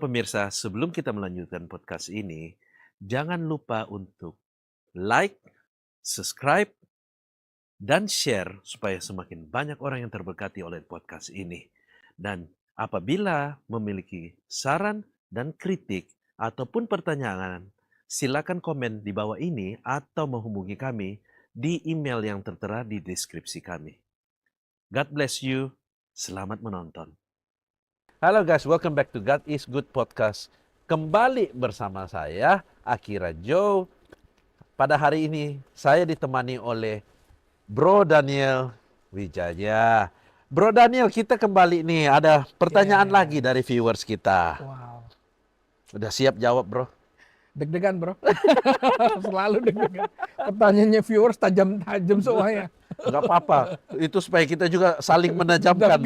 pemirsa, sebelum kita melanjutkan podcast ini, jangan lupa untuk like, subscribe, dan share supaya semakin banyak orang yang terberkati oleh podcast ini. Dan apabila memiliki saran dan kritik ataupun pertanyaan, silakan komen di bawah ini atau menghubungi kami di email yang tertera di deskripsi kami. God bless you. Selamat menonton. Halo guys, welcome back to God is Good Podcast. Kembali bersama saya, Akira Joe. Pada hari ini, saya ditemani oleh Bro Daniel Wijaya. Bro Daniel, kita kembali nih. Ada pertanyaan lagi dari viewers kita. Wow. Udah siap jawab, Bro? Deg-degan, Bro. Selalu deg-degan. Pertanyaannya viewers tajam-tajam semuanya. Nggak apa-apa. Itu supaya kita juga saling menajamkan.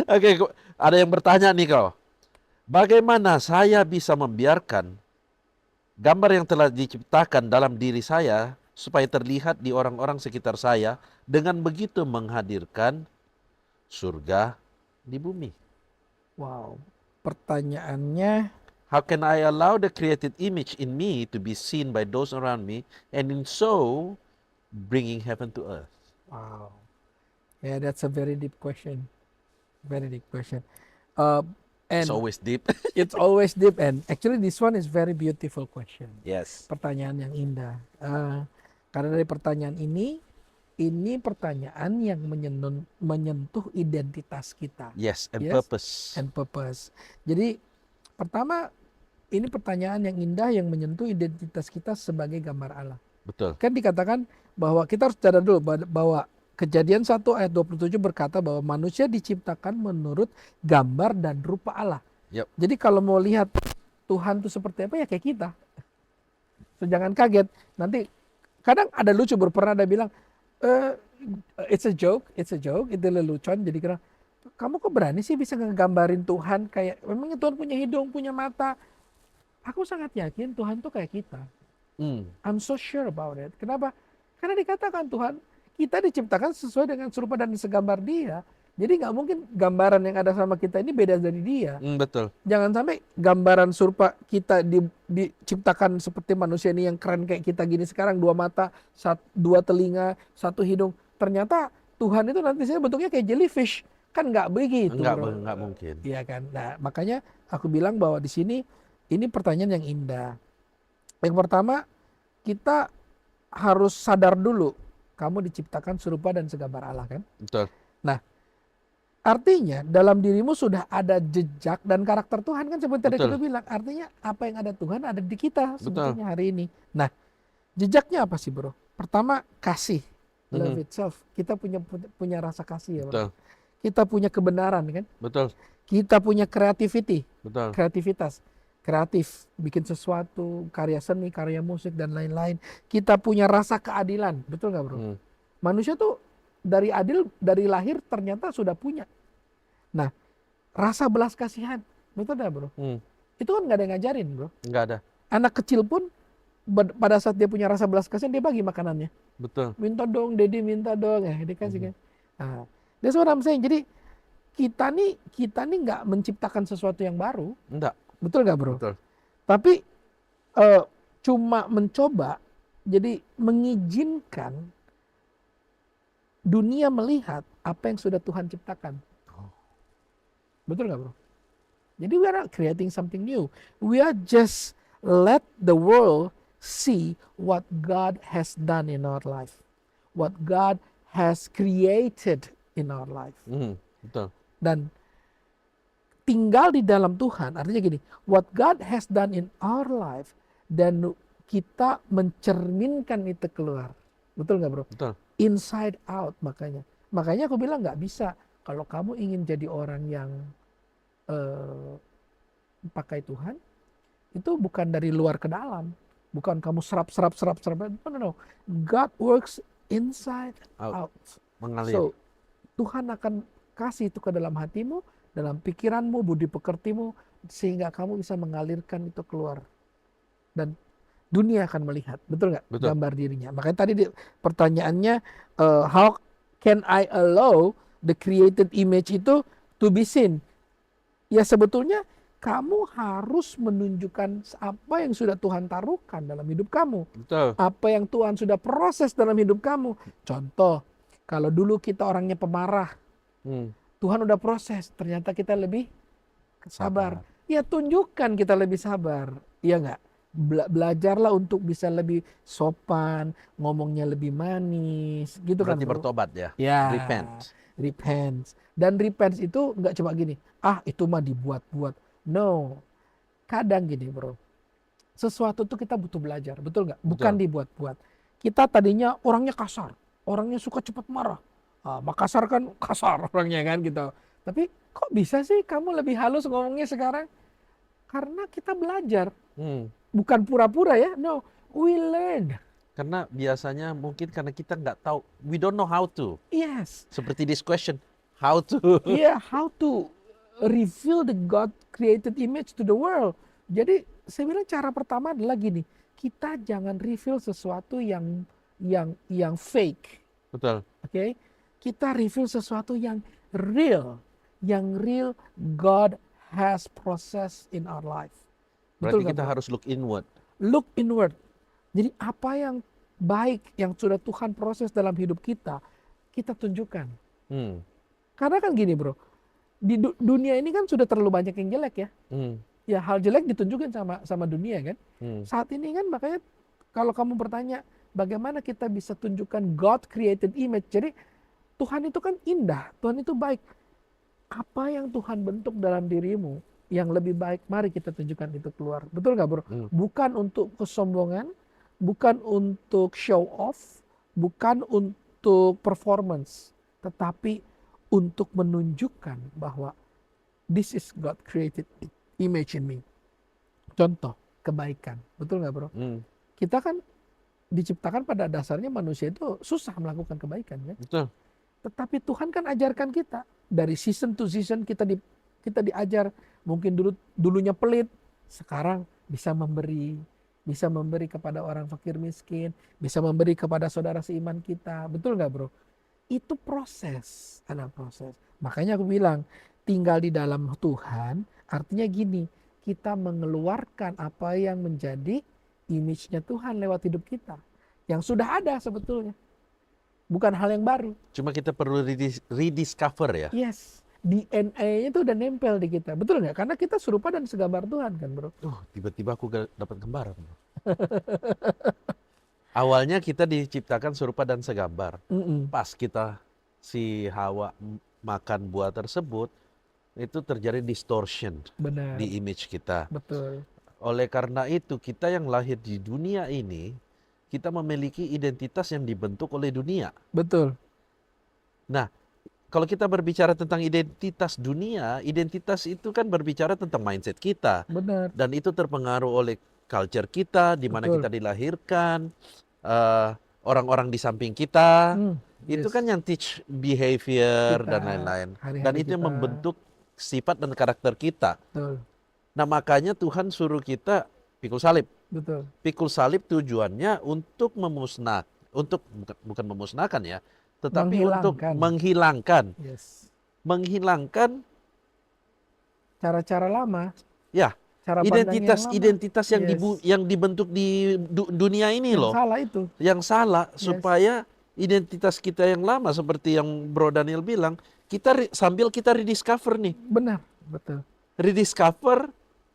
Oke, ada yang bertanya nih kau. Bagaimana saya bisa membiarkan gambar yang telah diciptakan dalam diri saya supaya terlihat di orang-orang sekitar saya dengan begitu menghadirkan surga di bumi? Wow. Pertanyaannya, How can I allow the created image in me to be seen by those around me and in so bringing heaven to earth? wow. Yeah, that's a very deep question. Very deep question. It's And always deep. it's always deep, and actually this one is very beautiful question. Yes. Pertanyaan yang indah. Karena dari pertanyaan ini pertanyaan yang menyentuh identitas kita. Yes, and Yes. purpose. And purpose. Jadi pertama, ini pertanyaan yang indah yang menyentuh identitas kita sebagai gambar Allah. Betul. Kan dikatakan bahwa kita harus sadar dulu bahwa Kejadian 1 ayat 27 berkata bahwa manusia diciptakan menurut gambar dan rupa Allah. Yep. Jadi kalau mau lihat Tuhan itu seperti apa ya kayak kita. So, jangan kaget. Nanti kadang ada lucu, pernah ada bilang, it's a joke, itu lelucon. Jadi kira, kamu kok berani sih bisa ngegambarin Tuhan kayak, memangnya Tuhan punya hidung, punya mata. Aku sangat yakin Tuhan tuh kayak kita. I'm so sure about it. Kenapa? Karena dikatakan Tuhan, kita diciptakan sesuai dengan serupa dan segambar Dia. Jadi nggak mungkin gambaran yang ada sama kita ini beda dari Dia. Betul. Jangan sampai gambaran serupa kita diciptakan seperti manusia ini yang keren kayak kita gini sekarang, 2 mata, 2 telinga, 1 hidung. Ternyata Tuhan itu nanti saya bentuknya kayak jellyfish. Kan nggak begitu. Nggak mungkin. Iya kan. Nah, makanya aku bilang bahwa di sini ini pertanyaan yang indah. Yang pertama, kita harus sadar dulu. Kamu diciptakan serupa dan segambar Allah kan? Betul. Nah, artinya dalam dirimu sudah ada jejak dan karakter Tuhan kan seperti tadi kita bilang. Artinya apa yang ada Tuhan ada di kita sebetulnya hari ini. Nah, jejaknya apa sih bro? Pertama, kasih. Love itself. Kita punya rasa kasih ya bro. Betul. Kita punya kebenaran kan? Betul. Kita punya creativity. Betul. Kreativitas. Kreatif, bikin sesuatu, karya seni, karya musik, dan lain-lain. Kita punya rasa keadilan, betul nggak bro? Manusia tuh dari lahir ternyata sudah punya. Nah, rasa belas kasihan, betul nggak bro? Itu kan nggak ada yang ngajarin bro. Nggak ada. Anak kecil pun pada saat dia punya rasa belas kasihan, dia bagi makanannya. Betul. Minta dong, Dedi minta dong, dikasih kan. Nah, that's what I'm saying. Jadi kita nih nggak menciptakan sesuatu yang baru. Enggak. Betul nggak bro? Betul. Tapi cuma mencoba, jadi mengizinkan dunia melihat apa yang sudah Tuhan ciptakan. Betul nggak bro? Jadi we are not creating something new. We are just let the world see what God has done in our life. What God has created in our life. Betul. Dan tinggal di dalam Tuhan, artinya gini, what God has done in our life, dan kita mencerminkan itu keluar. Betul nggak bro? Betul. Inside out makanya. Makanya aku bilang nggak bisa. Kalau kamu ingin jadi orang yang pakai Tuhan, itu bukan dari luar ke dalam. Bukan kamu serap. No. God works inside out. Mengalir. So, Tuhan akan kasih itu ke dalam hatimu, dalam pikiranmu, budi pekertimu, sehingga kamu bisa mengalirkan itu keluar. Dan dunia akan melihat, betul nggak? Gambar dirinya. Makanya tadi pertanyaannya, how can I allow the created image itu to be seen? Ya sebetulnya kamu harus menunjukkan apa yang sudah Tuhan taruhkan dalam hidup kamu. Betul. Apa yang Tuhan sudah proses dalam hidup kamu. Contoh, kalau dulu kita orangnya pemarah, Hmm. Tuhan udah proses, ternyata kita lebih sabar. Sabar. Ya tunjukkan kita lebih sabar. Iya nggak? Belajarlah untuk bisa lebih sopan, ngomongnya lebih manis, gitu kan Berarti bro? bertobat ya. Ya, Repent. repent. Dan repent itu nggak cuma gini, itu mah dibuat-buat. No, kadang gini bro, sesuatu tuh kita butuh belajar, betul nggak? Bukan Betul. dibuat-buat. Kita tadinya orangnya kasar, orangnya suka cepat marah. Makassar kan kasar orangnya kan gitu. Tapi kok bisa sih kamu lebih halus ngomongnya sekarang? Karena kita belajar, Hmm. bukan pura-pura ya. No, we learn. Karena biasanya mungkin karena kita nggak tahu, we don't know how to. Yes. Seperti this question, how to. Yeah, how to reveal the God created image to the world. Jadi saya bilang cara pertama adalah gini, kita jangan reveal sesuatu yang fake, Betul. oke? Kita reveal sesuatu yang real God has process in our life. Berarti Betul nggak, kita bro? harus look inward. Look inward. Jadi apa yang baik yang sudah Tuhan proses dalam hidup kita, kita tunjukkan. Hmm. Karena kan gini bro, di dunia ini kan sudah terlalu banyak yang jelek ya. Hmm. Ya hal jelek ditunjukin sama dunia kan. Hmm. Saat ini kan makanya kalau kamu bertanya bagaimana kita bisa tunjukkan God created image. Jadi Tuhan itu kan indah, Tuhan itu baik. Apa yang Tuhan bentuk dalam dirimu yang lebih baik, mari kita tunjukkan itu keluar. Betul nggak bro? Hmm. Bukan untuk kesombongan, bukan untuk show off, bukan untuk performance, tetapi untuk menunjukkan bahwa this is God created image in me. Contoh, kebaikan. Betul nggak bro? Hmm. Kita kan diciptakan pada dasarnya manusia itu susah melakukan kebaikan kan. Betul. Tetapi Tuhan kan ajarkan kita. Dari season to season kita diajar. Mungkin dulunya pelit, sekarang bisa memberi kepada orang fakir miskin, bisa memberi kepada saudara seiman kita. Betul nggak bro? Itu proses, ada proses. Makanya aku bilang, tinggal di dalam Tuhan, artinya gini, kita mengeluarkan apa yang menjadi image-nya Tuhan lewat hidup kita. Yang sudah ada sebetulnya. Bukan hal yang baru. Cuma kita perlu rediscover ya. Yes. DNA-nya itu udah nempel di kita. Betul nggak? Karena kita serupa dan segambar Tuhan kan bro. Tiba-tiba aku dapat gambaran. Awalnya kita diciptakan serupa dan segambar. Mm-mm. Pas kita si Hawa makan buah tersebut, itu terjadi distortion Benar. di image kita. Betul. Oleh karena itu, kita yang lahir di dunia ini, kita memiliki identitas yang dibentuk oleh dunia. Betul. Nah, kalau kita berbicara tentang identitas dunia, identitas itu kan berbicara tentang mindset kita. Benar. Dan itu terpengaruh oleh culture kita, di mana Betul. kita dilahirkan, orang-orang di samping kita. Itu Yes. kan yang teach behavior Kita, dan lain-lain. hari-hari Dan itu yang kita. membentuk sifat dan karakter kita. Betul. Nah, makanya Tuhan suruh kita pikul salib. Betul. Pikul salib tujuannya untuk bukan memusnahkan ya, tetapi untuk menghilangkan Yes. menghilangkan Cara-cara lama. ya, Cara pandang yang lama. identitas yang Yes. yang dibentuk di dunia ini Yang loh. salah itu. Yang salah, Yes. supaya identitas kita yang lama seperti yang Bro Daniel bilang, sambil kita rediscover nih. Benar. Betul. Rediscover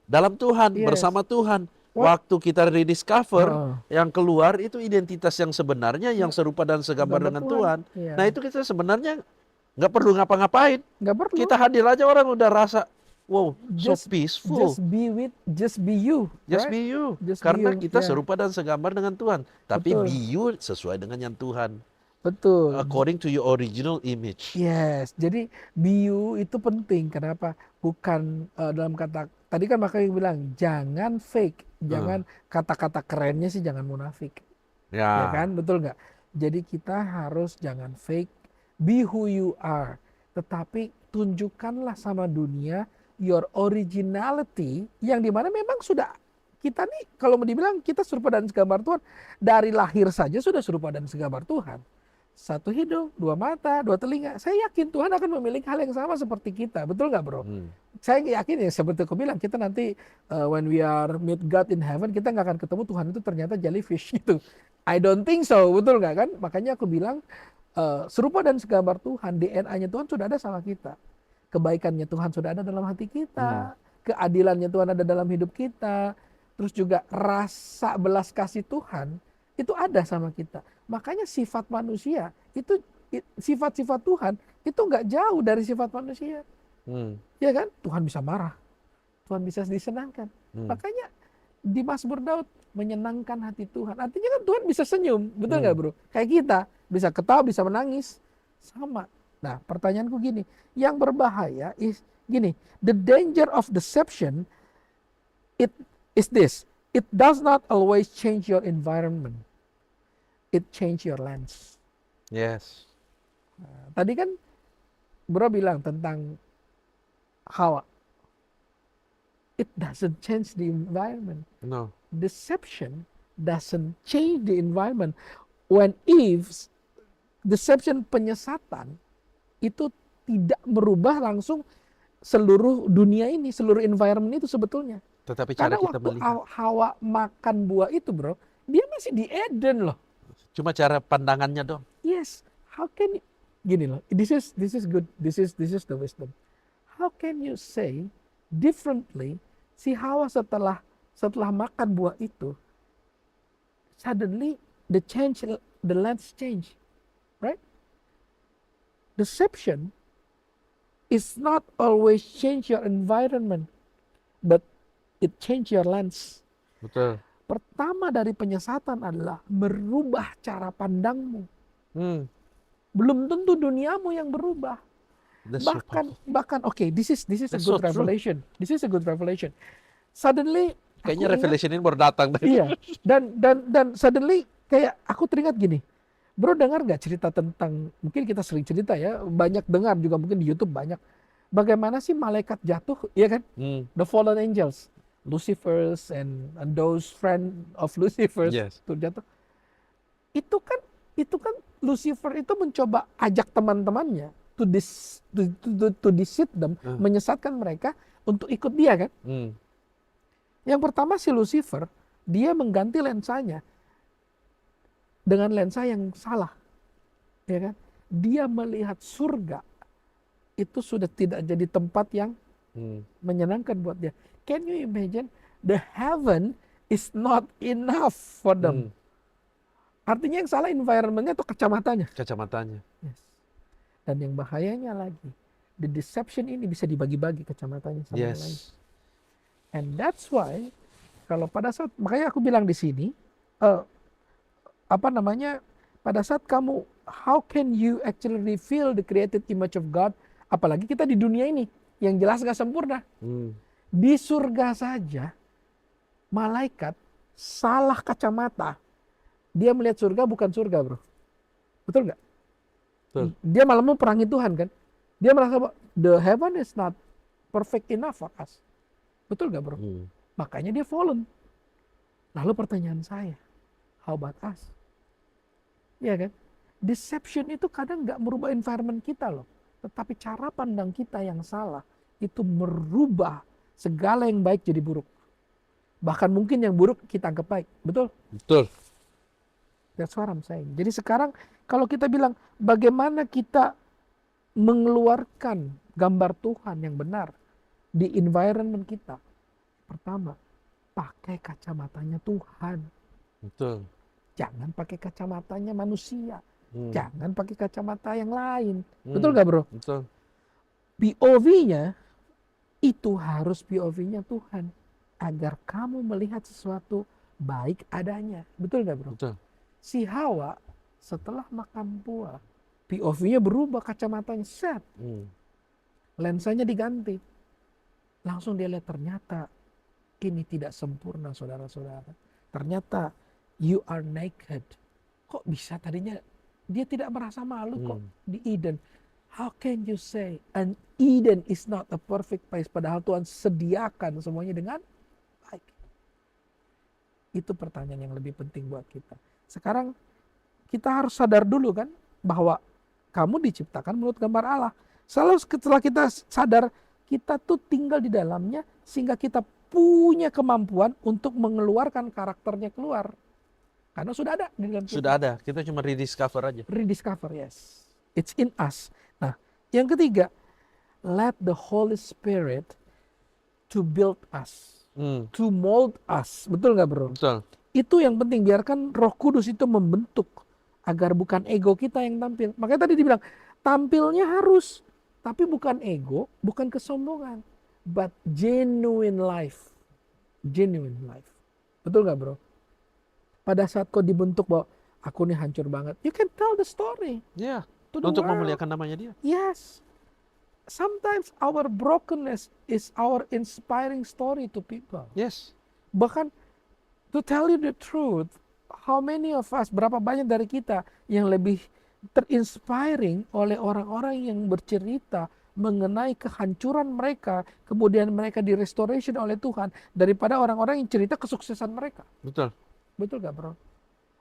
dalam Tuhan, Yes. bersama Tuhan. What? Waktu kita rediscover, yang keluar itu identitas yang sebenarnya, yang serupa dan segambar dengan Tuhan. Iya. Nah, itu kita sebenarnya nggak perlu ngapa-ngapain. Nggak perlu. Kita hadir aja, orang udah rasa, wow, Just- so peaceful. Just be you. Just right? be you. Just be Karena you, kita yeah. serupa dan segambar dengan Tuhan. Tapi Betul. be you sesuai dengan yang Tuhan. Betul. According to your original image. Yes, jadi be you itu penting. Kenapa? Bukan dalam kata, tadi kan makanya bilang jangan fake, jangan kata-kata kerennya sih jangan munafik, ya kan? Betul nggak? Jadi kita harus jangan fake, be who you are, tetapi tunjukkanlah sama dunia your originality yang dimana memang sudah kita nih kalau mau dibilang kita serupa dan segambar Tuhan dari lahir saja sudah serupa dan segambar Tuhan. satu hidung, dua mata, dua telinga. Saya yakin Tuhan akan memiliki hal yang sama seperti kita. Betul nggak, bro? Saya yakin ya, seperti aku bilang, kita nanti when we are meet God in heaven, kita nggak akan ketemu Tuhan itu ternyata jellyfish gitu. I don't think so, betul nggak kan? Makanya aku bilang serupa dan segambar Tuhan, DNA-nya Tuhan sudah ada sama kita. Kebaikannya Tuhan sudah ada dalam hati kita. Keadilannya Tuhan ada dalam hidup kita. Terus juga rasa belas kasih Tuhan itu ada sama kita. Makanya sifat manusia itu, sifat-sifat Tuhan itu nggak jauh dari sifat manusia. Ya kan? Tuhan bisa marah. Tuhan bisa disenangkan. Makanya di Mazmur Daud menyenangkan hati Tuhan. Artinya kan Tuhan bisa senyum. Betul nggak, bro? Kayak kita. Bisa ketawa, bisa menangis. Sama. Nah, pertanyaanku gini. Yang berbahaya is gini. The danger of deception it is this. It does not always change your environment. It change your lens. Yes. Nah, tadi kan bro bilang tentang Hawa. It doesn't change the environment. No. Deception doesn't change the environment. When Eve's deception, penyesatan, itu tidak merubah langsung seluruh dunia ini, seluruh environment itu sebetulnya. Tetapi cara Karena kita waktu melihat. Hawa makan buah itu, bro, dia masih di Eden loh. Cuma cara pandangannya dong. Yes, how can you, gini loh, this is good, this is the wisdom. How can you say differently, si Hawa setelah makan buah itu, suddenly the lens change, right? Deception is not always change your environment, but it change your lens. Betul. Pertama dari penyesatan adalah merubah cara pandangmu. Belum tentu duniamu yang berubah. Bahkan okay, this is a That's good so true. revelation. This is a good revelation. Suddenly Kayaknya aku revelation ini baru datang. iya. Dan suddenly kayak aku teringat gini. Bro, dengar nggak cerita tentang, mungkin kita sering cerita ya, banyak dengar juga mungkin di YouTube banyak. Bagaimana sih malaikat jatuh, ya kan? The fallen angels, Lucifer's and those friend of Lucifer Yes. tuh jatuh. Itu kan Lucifer itu mencoba ajak teman-temannya to deceive them, menyesatkan mereka untuk ikut dia kan. Yang pertama si Lucifer, dia mengganti lensanya dengan lensa yang salah, ya kan? Dia melihat surga itu sudah tidak jadi tempat yang menyenangkan buat dia. Can you imagine? The heaven is not enough for them. Artinya yang salah environmentnya atau kacamatanya. Kacamatanya. Yes. Dan yang bahayanya lagi, the deception ini bisa dibagi-bagi kacamatanya sama yang lain. Yes. And that's why kalau pada saat, makanya aku bilang di sini, pada saat kamu, how can you actually reveal the created image of God? Apalagi kita di dunia ini yang jelas gak sempurna. Di surga saja malaikat salah kacamata, dia melihat surga bukan surga, bro. Betul nggak? Betul. Dia malah mau perangi Tuhan kan? Dia merasa the heaven is not perfect enough for us. Betul nggak, bro? Makanya dia fallen. Lalu pertanyaan saya, how about us? Ya kan? Deception itu kadang nggak merubah environment kita loh, tetapi cara pandang kita yang salah itu merubah segala yang baik jadi buruk. Bahkan mungkin yang buruk kita anggap baik. Betul? Betul. That's what I'm saying. Jadi sekarang kalau kita bilang bagaimana kita mengeluarkan gambar Tuhan yang benar di environment kita. Pertama, pakai kacamatanya Tuhan. Betul. Jangan pakai kacamatanya manusia. Jangan pakai kacamata yang lain. Betul gak, bro? Betul. POV-nya itu harus POV-nya Tuhan. Agar kamu melihat sesuatu baik adanya. Betul gak, bro? Betul. Si Hawa setelah makan buah, POV-nya berubah, kacamatanya set. Lensanya diganti. Langsung dia lihat ternyata ini tidak sempurna, saudara-saudara. Ternyata you are naked. Kok bisa tadinya dia tidak merasa malu kok di Eden. How can you say an Eden is not a perfect place, padahal Tuhan sediakan semuanya dengan baik? Itu pertanyaan yang lebih penting buat kita. Sekarang kita harus sadar dulu kan, bahwa kamu diciptakan menurut gambar Allah. Selalu setelah kita sadar kita tuh tinggal di dalamnya sehingga kita punya kemampuan untuk mengeluarkan karakternya keluar. Karena sudah ada di dalam kita. Sudah ada, kita cuma rediscover aja. Rediscover, yes. It's in us. Nah, yang ketiga, let the Holy Spirit to build us, to mold us. Betul nggak, bro? Betul. Itu yang penting, biarkan Roh Kudus itu membentuk agar bukan ego kita yang tampil. Makanya tadi dibilang tampilnya harus, tapi bukan ego, bukan kesombongan, but genuine life. Genuine life. Betul nggak, bro? Pada saat kau dibentuk bahwa aku nih hancur banget, you can tell the story Ya, to the untuk world. memuliakan namanya dia. Yes. Sometimes our brokenness is our inspiring story to people. Yes. Bahkan to tell you the truth, how many of us, berapa banyak dari kita yang lebih terinspiring oleh orang-orang yang bercerita mengenai kehancuran mereka, kemudian mereka direstoration oleh Tuhan, daripada orang-orang yang cerita kesuksesan mereka. Betul. Betul gak, bro?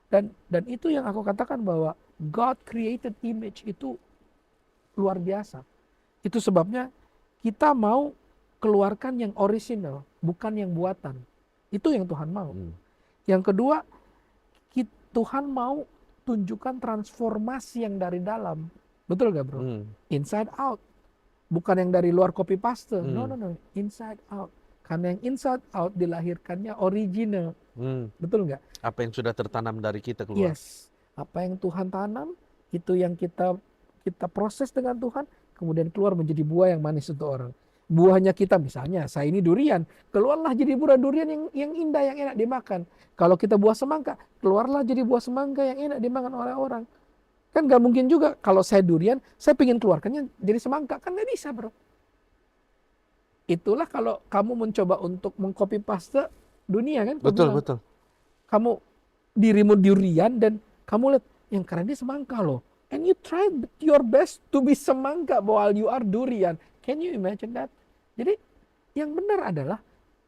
Dan itu yang aku katakan bahwa God created image itu luar biasa. Itu sebabnya kita mau keluarkan yang original, bukan yang buatan. Itu yang Tuhan mau. Yang kedua, Tuhan mau tunjukkan transformasi yang dari dalam. Betul gak, bro? Inside out. Bukan yang dari luar copy paste. No. Inside out. Karena yang inside out dilahirkannya original. Betul nggak? Apa yang sudah tertanam dari kita keluar. Yes. Apa yang Tuhan tanam, itu yang kita proses dengan Tuhan, kemudian keluar menjadi buah yang manis untuk orang. Buahnya kita misalnya, saya ini durian, keluarlah jadi buah durian yang indah, yang enak dimakan. Kalau kita buah semangka, keluarlah jadi buah semangka yang enak dimakan oleh orang. Kan nggak mungkin juga kalau saya durian, saya pengen keluarkannya jadi semangka, kan nggak bisa, bro. Itulah kalau kamu mencoba untuk mengcopy paste dunia, kan? Betul. Kamu dirimu durian dan kamu lihat yang keren dia semangka loh. And you try your best to be semangka while you are durian. Can you imagine that? Jadi yang benar adalah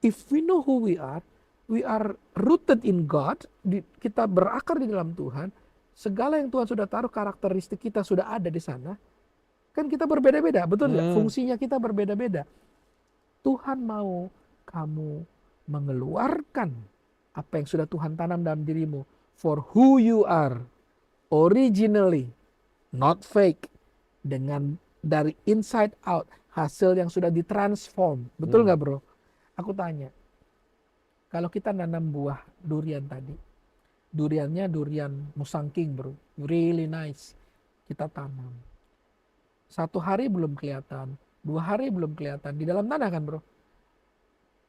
if we know who we are rooted in God, kita berakar di dalam Tuhan, segala yang Tuhan sudah taruh, karakteristik kita sudah ada di sana. Kan kita berbeda-beda, betul nggak? Fungsinya kita berbeda-beda. Tuhan mau kamu mengeluarkan apa yang sudah Tuhan tanam dalam dirimu for who you are originally, not fake, dengan dari inside out, hasil yang sudah ditransform. Betul nggak, bro? Aku tanya, kalau kita nanam buah durian tadi, duriannya durian musangking, bro, really nice, kita tanam. 1 hari belum kelihatan, 2 hari belum kelihatan di dalam tanah, kan, bro?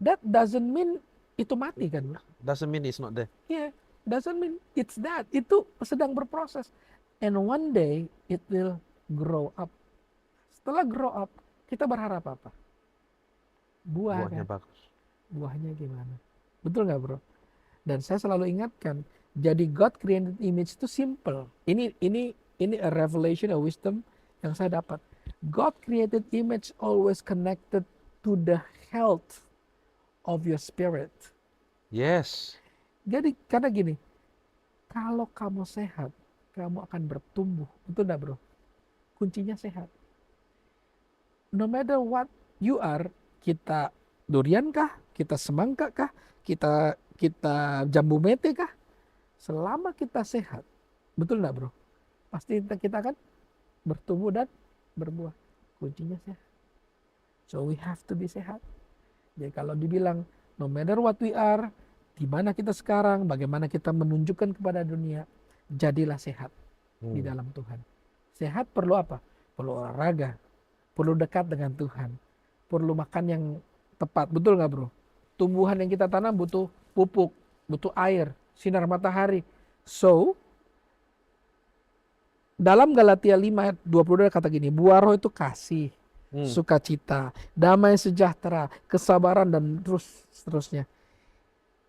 That doesn't mean itu mati, kan, bro? Doesn't mean it's not there. Yeah, doesn't mean it's that. Itu sedang berproses. And one day it will grow up. Setelah grow up, kita berharap apa? Buahnya Buahnya bagus. Buahnya gimana? Betul nggak, bro? Dan saya selalu ingatkan, jadi God created image itu simple. Ini a revelation, a wisdom yang saya dapat. God created image always connected to the health of your spirit. Yes. Jadi karena gini, kalau kamu sehat, kamu akan bertumbuh. Betul nggak, bro? Kuncinya sehat. No matter what you are, kita durian kah, kita semangka kah, kita jambu mete kah, selama kita sehat, betul nggak, bro? Pasti kita akan bertumbuh dan berbuah. Kuncinya sehat. So we have to be sehat. Jadi kalau dibilang no matter what we are, di mana kita sekarang, bagaimana kita menunjukkan kepada dunia, jadilah sehat di dalam Tuhan. Sehat perlu apa? Perlu olahraga, perlu dekat dengan Tuhan, perlu makan yang tepat. Betul nggak, bro? Tumbuhan yang kita tanam butuh pupuk, butuh air, sinar matahari. So, dalam Galatia 5 ayat 22 kata gini, buah roh itu kasih, sukacita, damai sejahtera, kesabaran, dan seterusnya.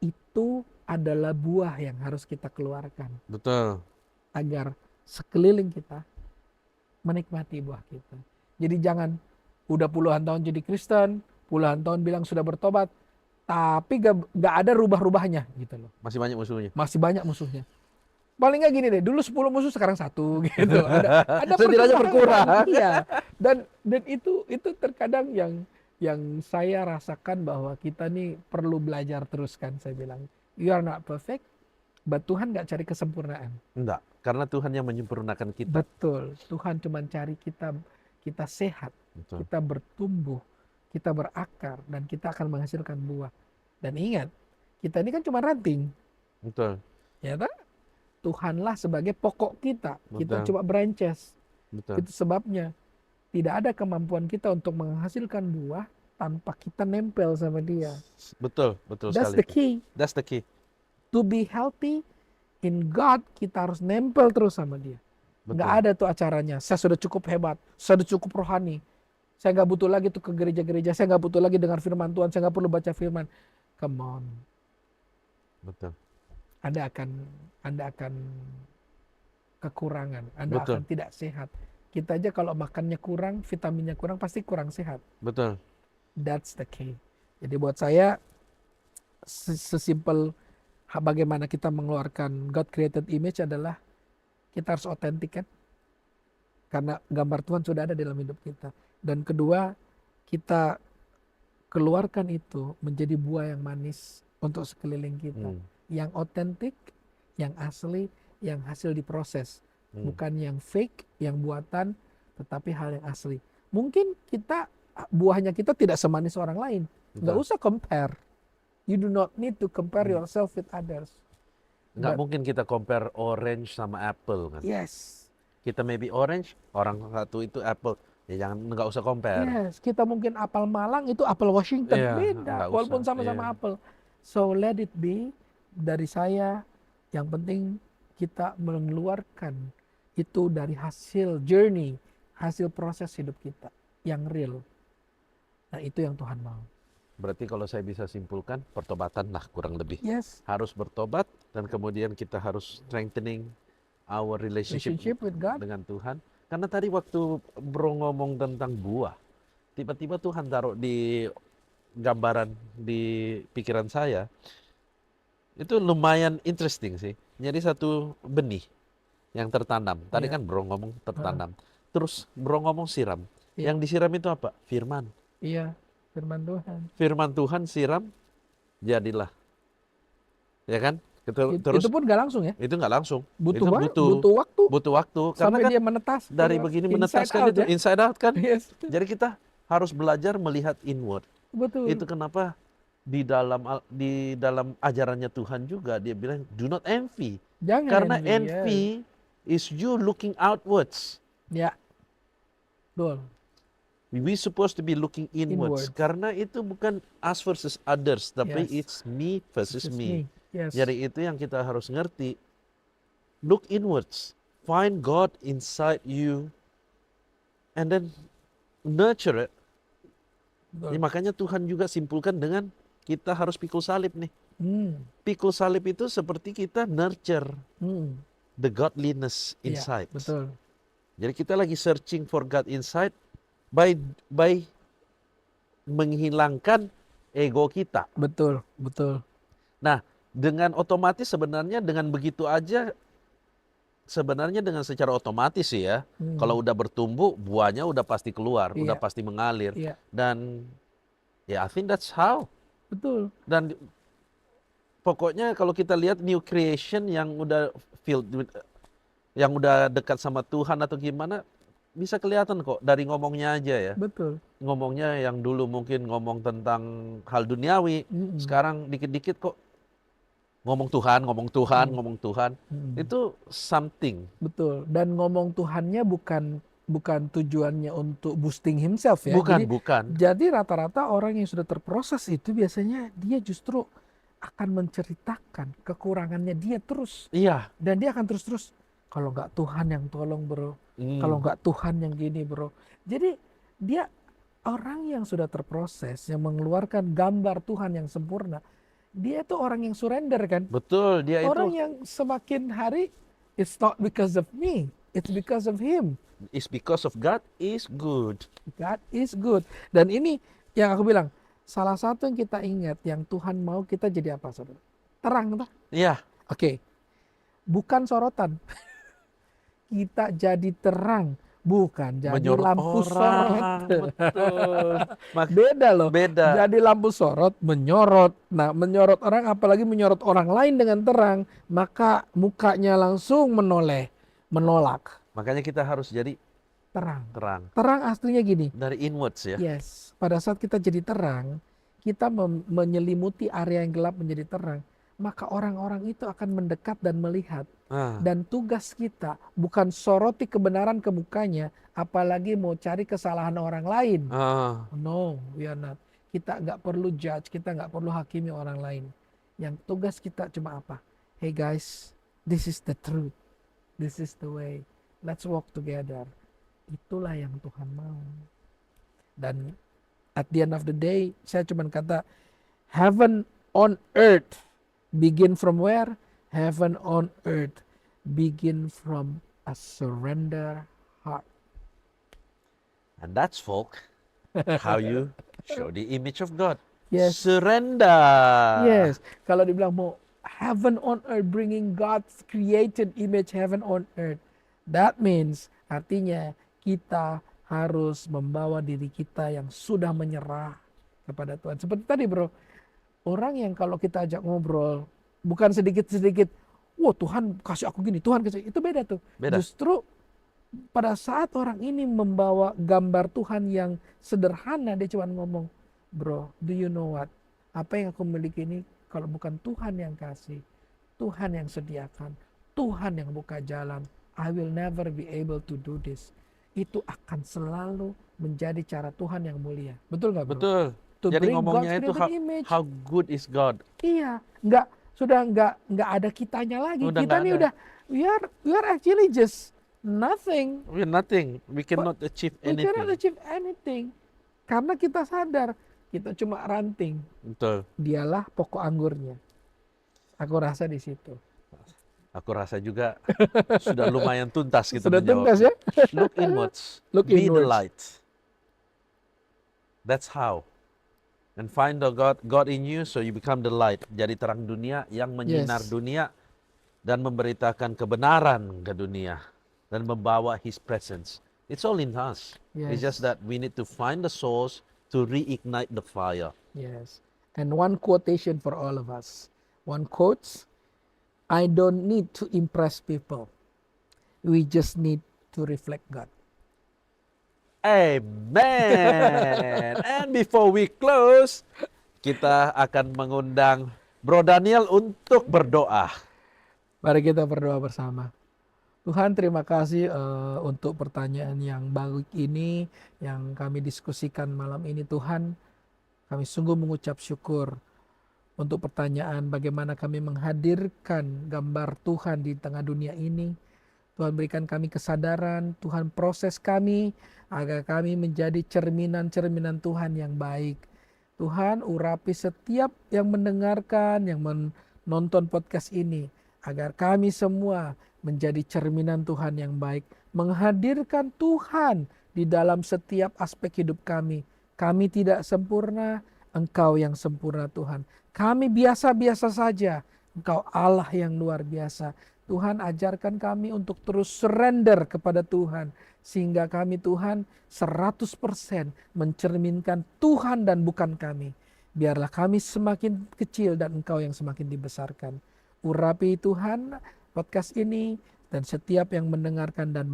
Itu adalah buah yang harus kita keluarkan. Betul. Agar sekeliling kita menikmati buah kita. Jadi jangan udah puluhan tahun jadi Kristen, puluhan tahun bilang sudah bertobat, tapi gak ada rubah-rubahnya gitu loh. Masih banyak musuhnya. Masih banyak musuhnya. Paling nggak gini deh, dulu 10 musuh sekarang 1 gitu. Ada Setidaknya berkurang. Iya. Dan itu terkadang yang saya rasakan bahwa kita nih perlu belajar terus kan, saya bilang. You are not perfect, but Tuhan nggak cari kesempurnaan. Enggak, karena Tuhan yang menyempurnakan kita. Betul. Tuhan cuma cari kita sehat, Betul. kita bertumbuh, kita berakar, dan kita akan menghasilkan buah. Dan ingat, kita ini kan cuma ranting, Betul. ya tak? Tuhanlah sebagai pokok kita. Kita Betul. cuma branches. Betul. Itu sebabnya tidak ada kemampuan kita untuk menghasilkan buah tanpa kita nempel sama dia. Betul, betul That's sekali. the key. That's the key. To be healthy in God, kita harus nempel terus sama dia. Nggak Betul. ada tuh acaranya, saya sudah cukup hebat, saya sudah cukup rohani. Saya nggak butuh lagi tuh ke gereja-gereja, saya nggak butuh lagi dengar firman Tuhan, saya nggak perlu baca firman. Come on. Betul. Anda akan kekurangan, Anda Betul. akan tidak sehat. Kita aja kalau makannya kurang, vitaminnya kurang, pasti kurang sehat. Betul. That's the key. Jadi buat saya, sesimpel bagaimana kita mengeluarkan God created image adalah kita harus otentik kan. Karena gambar Tuhan sudah ada dalam hidup kita. Dan kedua, kita keluarkan itu menjadi buah yang manis untuk sekeliling kita. Yang otentik, yang asli, yang hasil diproses. Bukan yang fake, yang buatan, tetapi hal yang asli. Mungkin buahnya kita tidak semanis orang lain. Nggak usah compare. You do not need to compare yourself with others. Nggak mungkin kita compare orange sama apple kan. Yes. Kita maybe orange, orang satu itu apple. Ya nggak usah compare. Yes, kita mungkin apel Malang, itu apel Washington. Iya, Beda, nggak walaupun usah. sama-sama Iya. apel. So let it be dari saya. Yang penting kita mengeluarkan itu dari hasil journey, hasil proses hidup kita yang real. Nah, itu yang Tuhan mau. Berarti kalau saya bisa simpulkan, pertobatan lah kurang lebih. Yes, Harus bertobat dan kemudian kita harus strengthening our relationship with God. dengan Tuhan. Karena tadi waktu Bro ngomong tentang buah, tiba-tiba Tuhan taruh di gambaran di pikiran saya, itu lumayan interesting sih. Jadi satu benih yang tertanam. Tadi kan Bro ngomong tertanam. Terus Bro ngomong siram. Iya. Yang disiram itu apa? Firman. Iya, firman Tuhan. Firman Tuhan siram, jadilah. Ya kan? Terus, itu pun nggak langsung ya. Itu nggak langsung. Butuh waktu. waktu. Butuh waktu. Karena Sampai kan dia menetas. dari begini menetaskan itu ya? inside out kan. Yes. Jadi kita harus belajar melihat inward. Betul. Itu kenapa di dalam ajarannya Tuhan juga dia bilang do not envy. Jangan Karena envy is you looking outwards. Ya. Betul. We supposed to be looking inwards. Karena itu bukan us versus others, tapi it's me versus me. Yes. Jadi itu yang kita harus ngerti. Look inwards. Find God inside you. And then nurture it. Ya, makanya Tuhan juga simpulkan dengan kita harus pikul salib nih. Pikul salib itu seperti kita nurture the godliness inside. Ya, betul. Jadi kita lagi searching for God inside by menghilangkan ego kita. Betul, betul. Nah, dengan otomatis sebenarnya dengan begitu aja, sebenarnya dengan secara otomatis sih ya, kalau udah bertumbuh, buahnya udah pasti keluar, udah pasti mengalir. Dan ya, I think that's how. Betul. Dan pokoknya kalau kita lihat new creation yang udah filled, yang udah dekat sama Tuhan atau gimana, bisa kelihatan kok dari ngomongnya aja ya. Betul. Ngomongnya yang dulu mungkin ngomong tentang hal duniawi, sekarang dikit-dikit kok ngomong Tuhan. Itu something. Betul. Dan ngomong Tuhannya bukan tujuannya untuk boosting himself ya. Bukan. Jadi rata-rata orang yang sudah terproses itu biasanya dia justru akan menceritakan kekurangannya dia terus. Iya. Dan dia akan terus kalau nggak Tuhan yang tolong bro, kalau nggak Tuhan yang gini bro. Jadi dia orang yang sudah terproses, yang mengeluarkan gambar Tuhan yang sempurna, dia itu orang yang surrender kan. Betul, dia orang itu. Yang semakin hari, it's not because of me, it's because of him. It's because of God is good. God is good. Dan ini yang aku bilang, salah satu yang kita ingat, yang Tuhan mau kita jadi apa saudara? Terang, tak? Iya. Oke. bukan sorotan. Kita jadi terang, bukan jadi Menyorot lampu sorot. orang, betul. Beda loh. Beda. Jadi lampu sorot menyorot. Nah, menyorot orang, apalagi menyorot orang lain dengan terang, maka mukanya langsung menolak. Makanya kita harus jadi Terang. terang. Terang aslinya gini. Dari inwards ya. Yes, pada saat kita jadi terang, kita menyelimuti area yang gelap menjadi terang, maka orang-orang itu akan mendekat dan melihat. Ah, Dan tugas kita bukan soroti kebenaran ke mukanya, apalagi mau cari kesalahan orang lain. ah. No, we are not. Kita nggak perlu judge, kita nggak perlu hakimi orang lain. Yang tugas kita cuma apa? Hey guys, this is the truth. This is the way. Let's walk together. Itulah yang Tuhan mau. Dan at the end of the day, saya cuma kata, heaven on earth begin from where? Heaven on earth begin from a surrender heart. And that's folk. How you show the image of God. Yes. Surrender. Yes, kalau dibilang mau heaven on earth, bringing God's created image heaven on earth. That means artinya kita harus membawa diri kita yang sudah menyerah kepada Tuhan. Seperti tadi bro, orang yang kalau kita ajak ngobrol, bukan sedikit-sedikit, wah Tuhan kasih aku gini, Tuhan kasih, itu beda tuh. Beda. Justru pada saat orang ini membawa gambar Tuhan yang sederhana, dia cuma ngomong, bro, do you know what? Apa yang aku miliki ini kalau bukan Tuhan yang kasih, Tuhan yang sediakan, Tuhan yang buka jalan, I will never be able to do this. Itu akan selalu menjadi cara Tuhan yang mulia. Betul nggak bro? Betul. To Jadi bring ngomongnya God's itu created image. how good is God. Iya, nggak ada kitanya lagi. Udah Kita nggak nih ada. udah we are actually just nothing. We're nothing. We cannot achieve We cannot anything. achieve anything. Karena kita sadar kita cuma ranting. Betul. Dialah pokok anggurnya. Aku rasa di situ. Aku rasa juga sudah lumayan tuntas kita Sudah menjawab. tuntas ya? Look inwards. Look Be the inwards. light. That's how. And find the God in you so you become the light. Jadi terang dunia yang menyinar Yes. dunia dan memberitakan kebenaran ke dunia dan membawa His presence. It's all in us. It's Yes. just that we need to find the source to reignite the fire. Yes. And one quotation for all of us. One quote, I don't need to impress people. We just need to reflect God. Amen. And before we close, kita akan mengundang Bro Daniel untuk berdoa. Mari kita berdoa bersama. Tuhan, terima kasih untuk pertanyaan yang baik ini yang kami diskusikan malam ini. Tuhan, kami sungguh mengucap syukur untuk pertanyaan bagaimana kami menghadirkan gambar Tuhan di tengah dunia ini. Tuhan berikan kami kesadaran, Tuhan proses kami agar kami menjadi cerminan-cerminan Tuhan yang baik. Tuhan urapi setiap yang mendengarkan, yang menonton podcast ini, agar kami semua menjadi cerminan Tuhan yang baik, menghadirkan Tuhan di dalam setiap aspek hidup kami. Kami tidak sempurna, Engkau yang sempurna Tuhan. Kami biasa-biasa saja, Engkau Allah yang luar biasa. Tuhan ajarkan kami untuk terus surrender kepada Tuhan. Sehingga kami Tuhan 100% mencerminkan Tuhan dan bukan kami. Biarlah kami semakin kecil dan Engkau yang semakin dibesarkan. Urapi Tuhan podcast ini dan setiap yang mendengarkan dan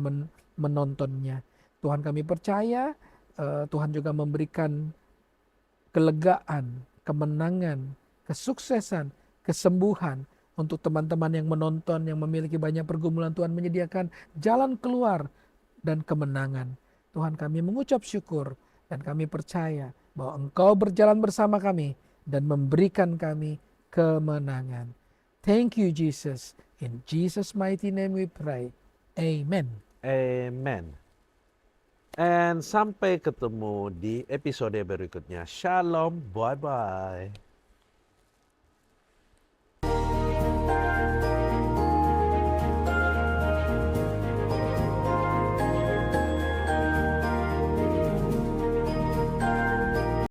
menontonnya. Tuhan kami percaya Tuhan juga memberikan kelegaan, kemenangan, kesuksesan, kesembuhan untuk teman-teman yang menonton, yang memiliki banyak pergumulan. Tuhan menyediakan jalan keluar dan kemenangan. Tuhan kami mengucap syukur dan kami percaya bahwa Engkau berjalan bersama kami dan memberikan kami kemenangan. Thank you Jesus. In Jesus' mighty name we pray. Amen. Amen. And sampai ketemu di episode berikutnya. Shalom. Bye-bye.